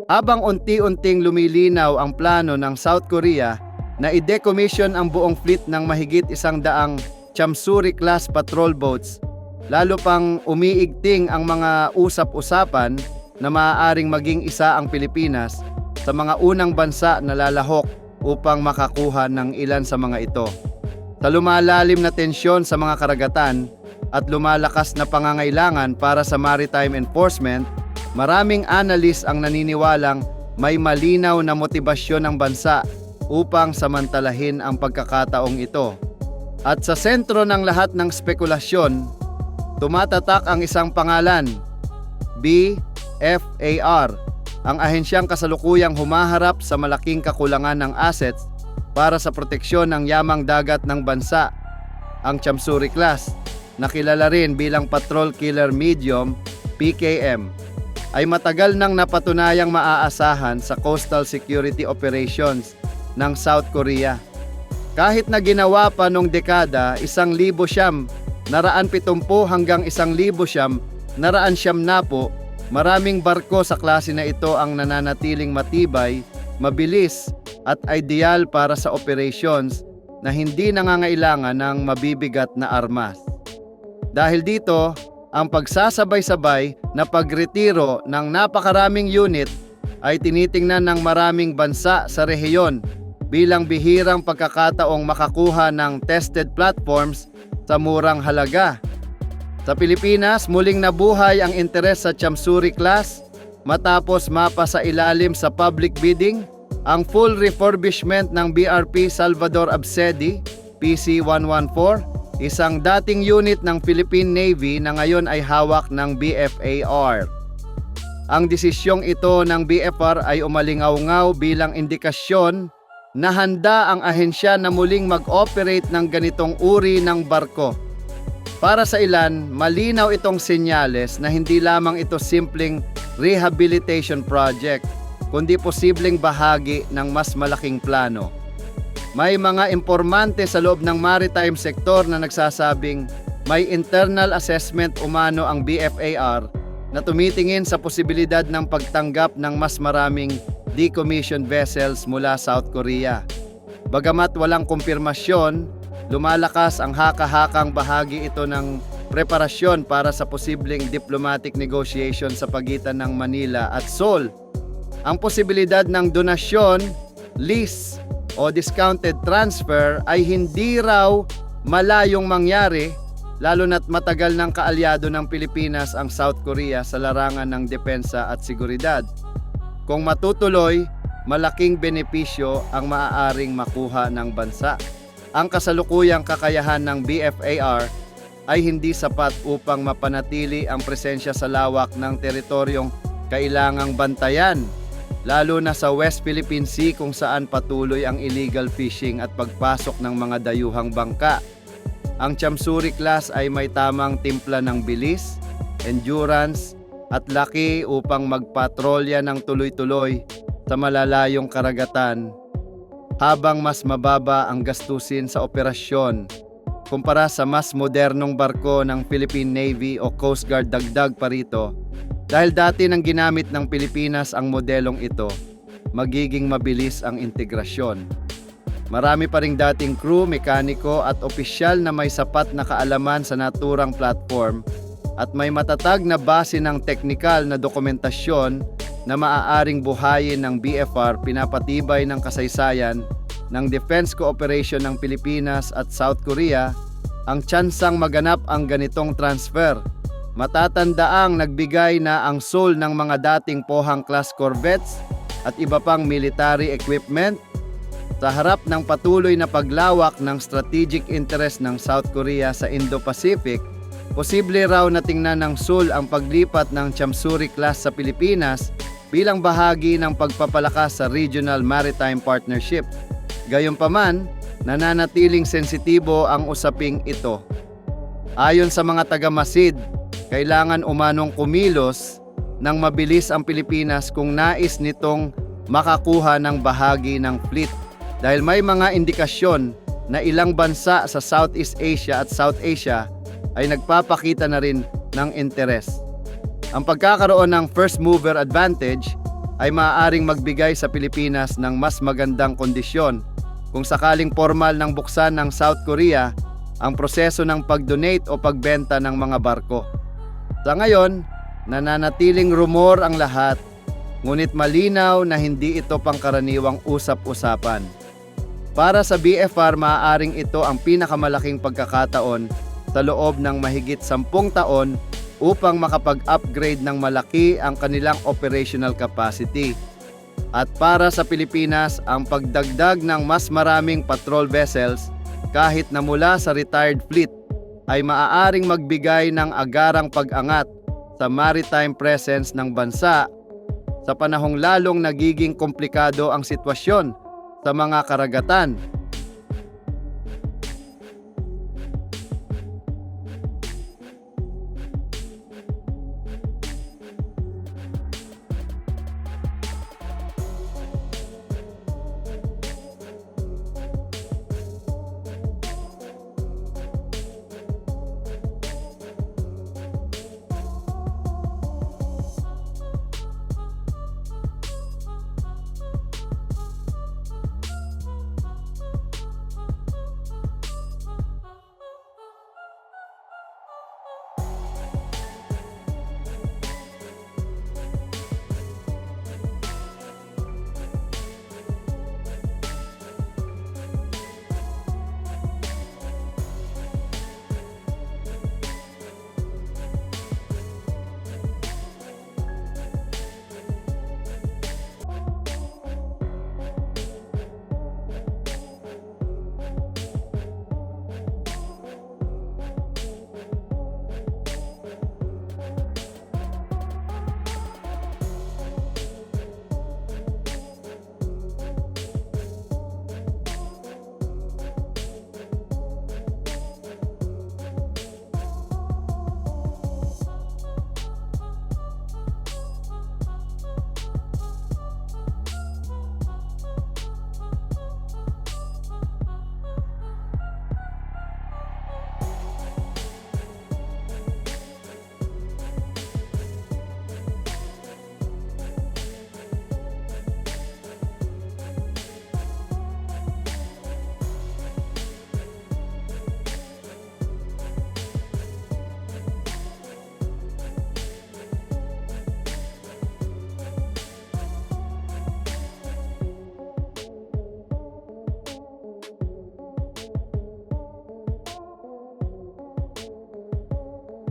Habang unti-unting lumilinaw ang plano ng South Korea na i-decommission ang buong fleet ng mahigit 100 Chamsuri-class patrol boats, lalo pang umiigting ang mga usap-usapan na maaaring maging isa ang Pilipinas sa mga unang bansa na lalahok upang makakuha ng ilan sa mga ito. Sa lumalalim na tensyon sa mga karagatan at lumalakas na pangangailangan para sa maritime enforcement, maraming analyst ang naniniwalang may malinaw na motibasyon ng bansa upang samantalahin ang pagkakataong ito. At sa sentro ng lahat ng spekulasyon, tumatatak ang isang pangalan, BFAR, ang ahensyang kasalukuyang humaharap sa malaking kakulangan ng assets para sa proteksyon ng yamang dagat ng bansa. Ang Chamsuri class, na kilala rin bilang Patrol Killer Medium (PKM), ay matagal nang napatunayang maaasahan sa coastal security operations ng South Korea. Kahit na ginawa pa noong dekada 1,970 hanggang 1,970, maraming barko sa klase na ito ang nananatiling matibay, mabilis at ideal para sa operations na hindi nangangailangan ng mabibigat na armas. Dahil dito, ang pagsasabay-sabay na pagretiro ng napakaraming unit ay tinitingnan ng maraming bansa sa rehiyon bilang bihirang pagkakataong makakuha ng tested platforms sa murang halaga. Sa Pilipinas, muling nabuhay ang interes sa Chamsuri class matapos mapasa ilalim sa public bidding ang full refurbishment ng BRP Salvador Abcedi PC-114, isang dating unit ng Philippine Navy na ngayon ay hawak ng BFAR. Ang desisyong ito ng BFAR ay umalingaw-ngaw bilang indikasyon na handa ang ahensya na muling mag-operate ng ganitong uri ng barko. Para sa ilan, malinaw itong senyales na hindi lamang ito simpleng rehabilitation project, kundi posibleng bahagi ng mas malaking plano. May mga impormante sa loob ng maritime sector na nagsasabing may internal assessment umano ang BFAR na tumitingin sa posibilidad ng pagtanggap ng mas maraming decommissioned vessels mula South Korea. Bagamat walang kumpirmasyon, lumalakas ang haka-hakang bahagi ito ng preparasyon para sa posibleng diplomatic negotiation sa pagitan ng Manila at Seoul. Ang posibilidad ng donasyon, lease o discounted transfer ay hindi raw malayong mangyari, lalo na't matagal ng kaalyado ng Pilipinas ang South Korea sa larangan ng depensa at seguridad. Kung matutuloy, malaking benepisyo ang maaaring makuha ng bansa. Ang kasalukuyang kakayahan ng BFAR ay hindi sapat upang mapanatili ang presensya sa lawak ng teritoryong kailangang bantayan, lalo na sa West Philippine Sea kung saan patuloy ang illegal fishing at pagpasok ng mga dayuhang bangka. Ang Chamsuri class ay may tamang timpla ng bilis, endurance, at laki upang magpatrolya ng tuloy-tuloy sa malalayong karagatan, habang mas mababa ang gastusin sa operasyon kumpara sa mas modernong barko ng Philippine Navy o Coast Guard. Dagdag pa rito, dahil dati nang ginamit ng Pilipinas ang modelong ito, magiging mabilis ang integrasyon. Marami pa ring dating crew, mekaniko at opisyal na may sapat na kaalaman sa naturang platform at may matatag na base ng teknikal na dokumentasyon na maaaring buhayin ng BFAR. Pinapatibay ng kasaysayan ng defense cooperation ng Pilipinas at South Korea ang tsansang maganap ang ganitong transfer. Matatandaang nagbigay na ang Seoul ng mga dating Pohang-class corvettes at iba pang military equipment. Sa harap ng patuloy na paglawak ng strategic interest ng South Korea sa Indo-Pacific, posible raw na tingnan ng Seoul ang paglipat ng Chamsuri class sa Pilipinas bilang bahagi ng pagpapalakas sa regional maritime partnership. Gayunpaman, nananatiling sensitibo ang usaping ito. Ayon sa mga taga-Masid, kailangan umanong kumilos ng mabilis ang Pilipinas kung nais nitong makakuha ng bahagi ng fleet, dahil may mga indikasyon na ilang bansa sa Southeast Asia at South Asia ay nagpapakita na rin ng interes. Ang pagkakaroon ng first mover advantage ay maaaring magbigay sa Pilipinas ng mas magandang kondisyon kung sakaling formal ng buksan ng South Korea ang proseso ng pag-donate o pagbenta ng mga barko. Sa ngayon, nananatiling rumor ang lahat, ngunit malinaw na hindi ito pangkaraniwang usap-usapan. Para sa BFR, maaaring ito ang pinakamalaking pagkakataon sa loob ng mahigit 10 taon upang makapag-upgrade ng malaki ang kanilang operational capacity. At para sa Pilipinas, ang pagdagdag ng mas maraming patrol vessels kahit na mula sa retired fleet ay maaaring magbigay ng agarang pag-angat sa maritime presence ng bansa sa panahong lalong nagiging komplikado ang sitwasyon sa mga karagatan